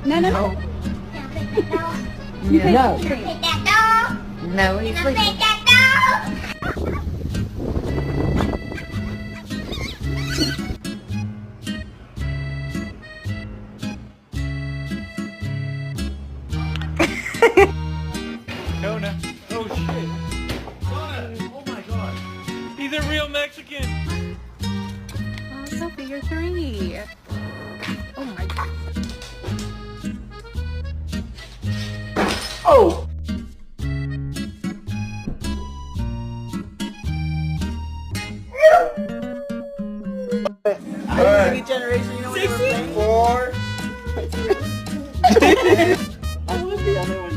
No, no, no. You No. No, he's sleeping. Kona. Oh shit. Oh my god. He's a real Mexican. Oh, Sophie, you're 3. Oh my god. Oh! Second generation, you know what they were playing? 4. I was the other one.